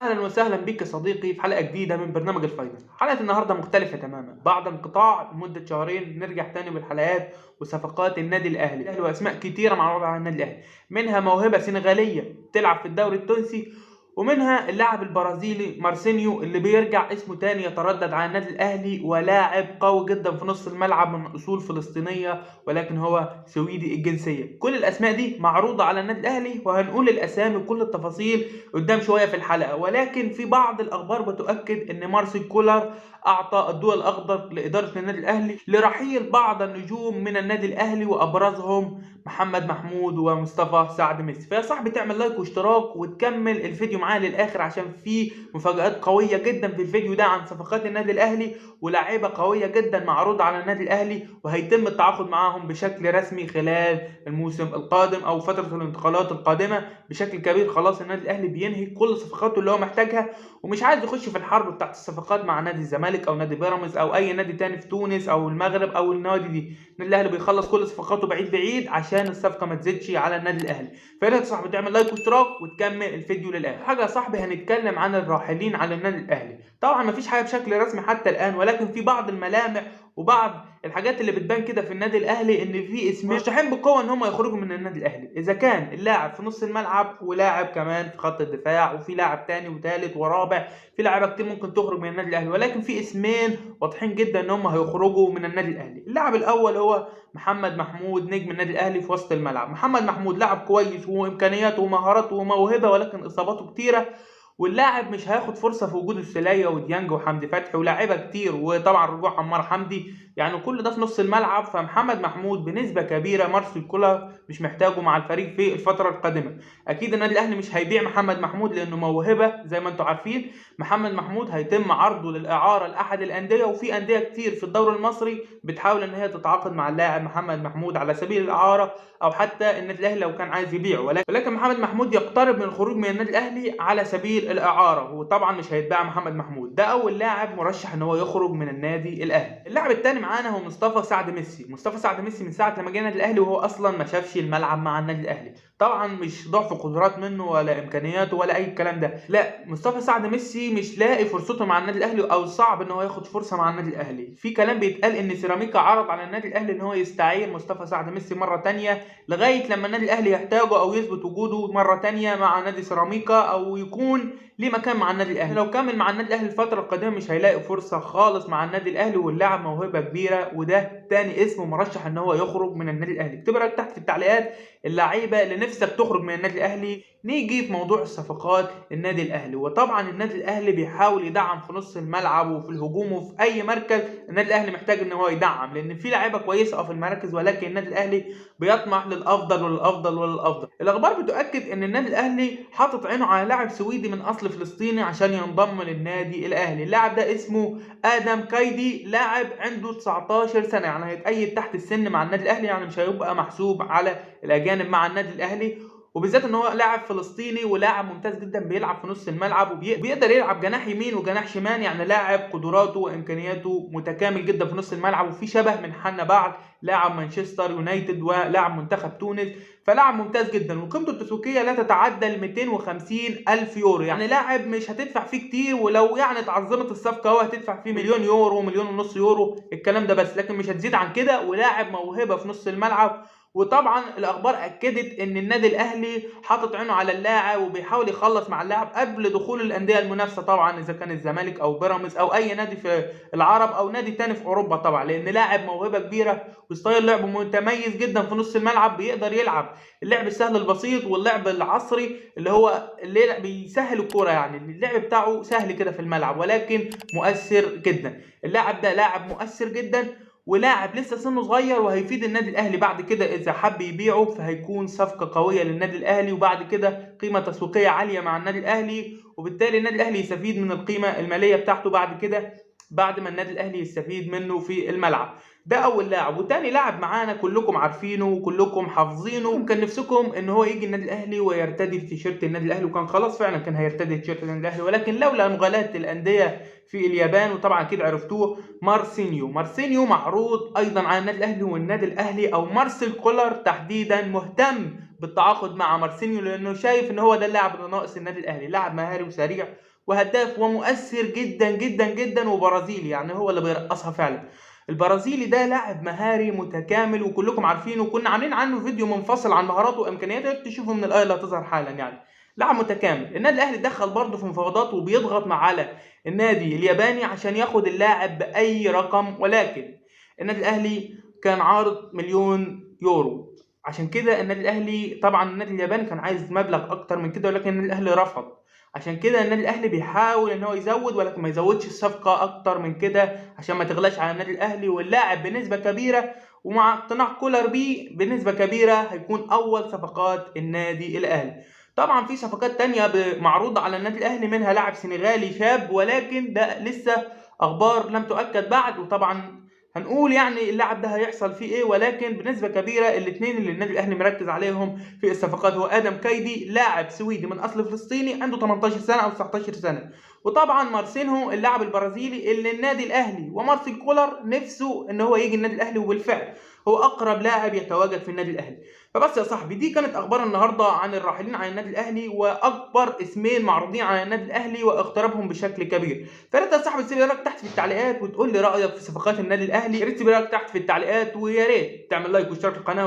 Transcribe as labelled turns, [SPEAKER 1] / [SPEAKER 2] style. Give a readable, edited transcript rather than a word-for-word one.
[SPEAKER 1] اهلا وسهلا بك يا صديقي في حلقه جديده من برنامج الفاينل. حلقه النهارده مختلفه تماما بعد انقطاع لمده شهرين. نرجع تاني بالحلقات وصفقات النادي الاهلي واسماء كتيره معروضه على النادي الاهلي، منها موهبه سنغاليه تلعب في الدوري التونسي، ومنها اللاعب البرازيلي مارسينيو اللي بيرجع اسمه تاني يتردد على النادي الاهلي، ولاعب قوي جدا في نص الملعب من اصول فلسطينيه ولكن هو سويدي الجنسيه. كل الاسماء دي معروضه على النادي الاهلي وهنقول الاسامي وكل التفاصيل قدام شويه في الحلقه، ولكن في بعض الاخبار بتؤكد ان مارسيل كولر اعطى الضوء الاخضر لاداره النادي الاهلي لرحيل بعض النجوم من النادي الاهلي، وابرزهم محمد محمود ومصطفى سعد ميسي. فيا صاحبي تعمل لايك واشتراك وتكمل الفيديو معايا للاخر عشان في مفاجآت قويه جدا في الفيديو ده عن صفقات النادي الاهلي ولاعيبه قويه جدا معروضه على النادي الاهلي، وهيتم التعاقد معاهم بشكل رسمي خلال الموسم القادم او فتره الانتقالات القادمه بشكل كبير. خلاص النادي الاهلي بينهي كل صفقاته اللي هو محتاجها ومش عايز يخش في الحرب بتاعت الصفقات مع نادي الزمالك او نادي بيراميدز او اي نادي تاني في تونس او المغرب او النوادي دي. النادي الاهلي بيخلص كل صفقاته بعيد بعيد عشان الصفقه ما تزيدش على النادي الاهلي. فيا ريت يا صاحبي تعمل لايك واشتراك وتكمل الفيديو للاخر. حاجه يا صاحبي هنتكلم عن الراحلين على النادي الاهلي. طبعا ما فيش حاجه بشكل رسمي حتى الان، ولكن في بعض الملامح وبعض الحاجات اللي بتبان كده في النادي الاهلي ان في اسمين مرشحين بقوه ان هم يخرجوا من النادي الاهلي، اذا كان اللاعب في نص الملعب ولاعب كمان في خط الدفاع وفي لاعب تاني وثالث ورابع. في لاعيبه كتير ممكن تخرج من النادي الاهلي، ولكن في اسمين واضحين جدا ان هم هيخرجوا من النادي الاهلي. اللاعب الاول هو محمد محمود نجم النادي الاهلي في وسط الملعب. محمد محمود لاعب كويس وامكانياته ومهاراته وموهبه، ولكن اصاباته كتيره واللاعب مش هياخد فرصه في وجود السوليه وديانج وحمدي فتحي ولاعيبه كتير، وطبعا رجوع عمار حمدي، يعني كل ده في نص الملعب. فمحمد محمود بنسبه كبيره مارسيل كولر مش محتاجه مع الفريق في الفتره القادمه. اكيد النادي الاهلي مش هيبيع محمد محمود لانه موهبه زي ما انتم عارفين. محمد محمود هيتم عرضه للاعاره لاحد الانديه، وفي انديه كتير في الدوري المصري بتحاول ان هي تتعاقد مع اللاعب محمد محمود على سبيل الاعاره، او حتى النادي الاهلي لو كان عايز يبيعه. ولكن محمد محمود يقترب من الخروج من النادي الاهلي على سبيل الاعاره، وطبعا مش هيتباع محمد محمود. ده اول لاعب مرشح ان هو يخرج من النادي الاهلي. اللاعب الثاني معانا هو مصطفى سعد ميسي. مصطفى سعد ميسي من ساعه لما جه النادي الاهلي وهو اصلا ما شافش الملعب مع النادي الاهلي. طبعا مش ضعف قدرات منه ولا امكانياته ولا اي الكلام ده، لا، مصطفى سعد ميسي مش لاقي فرصته مع النادي الاهلي او صعب ان هو ياخد فرصه مع النادي الاهلي. في كلام بيتقال ان سيراميكا عرض على النادي الاهلي ان هو يستعير مصطفى سعد ميسي مره ثانيه لغايه لما النادي الاهلي يحتاجه او يثبت وجوده مره ثانيه مع نادي سيراميكا، او يكون ليه مكان مع النادي الاهلي. لو كمل مع النادي الاهلي الفتره القادمه مش هيلاقي فرصه خالص مع النادي الاهلي، واللاعب موهبه كبيره وده تاني اسم مرشح ان هو يخرج من النادي الاهلي. اكتب لك تحت في التعليقات اللعيبه اللي نفسك تخرج من النادي الاهلي. نيجي في موضوع الصفقات النادي الاهلي، وطبعا النادي الاهلي بيحاول يدعم في نص الملعب وفي الهجوم وفي اي مركز النادي الاهلي محتاج ان هو يدعم، لان في لعيبه كويسه في المراكز، ولكن النادي الاهلي بيطمح للافضل وللافضل وللافضل. الاخبار بتؤكد ان النادي الاهلي حاطط عينه على لاعب سويدي من اصل فلسطيني عشان ينضم للنادي الاهلي. اللاعب ده اسمه ادم كايدي، لاعب عنده 19 سنه، يعني هيتأيد تحت السن مع النادي الاهلي، يعني مش هيبقى محسوب على الاجانب مع النادي الاهلي. وبالذات ان هو لاعب فلسطيني ولاعب ممتاز جدا بيلعب في نص الملعب وبيقدر يلعب جناح يمين وجناح شمال، يعني لاعب قدراته وامكانياته متكامل جدا في نص الملعب، وفي شبه من حنا بعد لاعب مانشستر يونايتد ولاعب منتخب تونس. فلاعب ممتاز جدا وقيمته التسويقيه لا تتعدى ال 250 الف يورو، يعني لاعب مش هتدفع فيه كتير، ولو يعني اتعظمت الصفقه هو هتدفع فيه مليون يورو ومليون ونص يورو الكلام ده بس، لكن مش هتزيد عن كده. ولاعب موهبه في نص الملعب. وطبعا الاخبار اكدت ان النادي الاهلي حاطط عينه على اللاعب وبيحاول يخلص مع اللاعب قبل دخول الانديه المنافسه، طبعا اذا كان الزمالك او بيراميدز او اي نادي في العرب او نادي تاني في اوروبا، طبعا لان لاعب موهبه كبيره وستايل لعبه متميز جدا في نص الملعب. بيقدر يلعب اللعب السهل البسيط واللعب العصري اللي هو اللي بيسهل الكوره، يعني اللعب بتاعه سهل كده في الملعب ولكن مؤثر جدا. اللاعب ده لاعب مؤثر جدا ولاعب لسه سنه صغير وهيفيد النادي الاهلي بعد كده اذا حب يبيعه، فهيكون صفقه قويه للنادي الاهلي وبعد كده قيمه تسويقيه عاليه مع النادي الاهلي، وبالتالي النادي الاهلي يستفيد من القيمه الماليه بتاعته بعد كده بعد ما النادي الاهلي يستفيد منه في الملعب. ده اول لاعب. وتاني لاعب معانا كلكم عارفينه وكلكم حافظينه، وكان نفسكم ان هو يجي النادي الاهلي ويرتدي تيشيرت النادي الاهلي، وكان خلاص فعلا كان هيرتدي تيشيرت النادي الاهلي، ولكن لولا مغالاة الانديه في اليابان، وطبعا اكيد عرفتوه، مارسينيو معروض ايضا على النادي الاهلي، والنادي الاهلي او مارسيل كولر تحديدا مهتم بالتعاقد مع مارسينيو، لانه شايف ان هو ده اللاعب اللي ناقص النادي الاهلي، لاعب مهاري وسريع وهداف ومؤثر جدا جدا جدا وبرازيلي، يعني هو اللي بيرقصها فعلا. البرازيلي ده لاعب مهاري متكامل وكلكم عارفينه، وكنا عاملين عنه فيديو منفصل عن مهاراته وامكانياته، تشوفوا من الايه اللي هتظهر حالا. يعني لاعب متكامل. النادي الاهلي دخل برضه في مفاوضات وبيضغط على النادي الياباني عشان ياخد اللاعب باي رقم، ولكن النادي الاهلي كان عارض مليون يورو. عشان كده النادي الاهلي، طبعا النادي الياباني كان عايز مبلغ اكتر من كده، ولكن النادي الاهلي رفض. عشان كده النادي الاهلي بيحاول ان هو يزود، ولكن ما يزودش الصفقه اكتر من كده عشان ما تغلاش على النادي الاهلي. واللاعب بنسبه كبيره ومع اقتناع كولر بيه بنسبه كبيره هيكون اول صفقات النادي الاهلي. طبعا في صفقات تانية معروضه على النادي الاهلي، منها لاعب سنغالي شاب، ولكن ده لسه اخبار لم تؤكد بعد. وطبعا هنقول يعني اللاعب ده هيحصل فيه ايه، ولكن بنسبه كبيره الاثنين اللي النادي الاهلي مركز عليهم في الصفقات هو ادم كايدي، لاعب سويدي من اصل فلسطيني عنده 18 سنه او 19 سنه، وطبعا مارسينهو اللاعب البرازيلي اللي النادي الاهلي ومارسيل كولر نفسه ان هو يجي النادي الاهلي، وبالفعل هو اقرب لاعب يتواجد في النادي الاهلي. فبس يا صاحبي، دي كانت اخبار النهارده عن الراحلين عن النادي الاهلي، واكبر اسمين معروضين على النادي الاهلي واقترابهم بشكل كبير. فيا ريت يا صاحبي تسيب لي رايك تحت في التعليقات وتقول لي رايك في صفقات النادي الاهلي. يا ريت تسيب لي رايك تحت في التعليقات، ويا ريت تعمل لايك واشتراك في القناه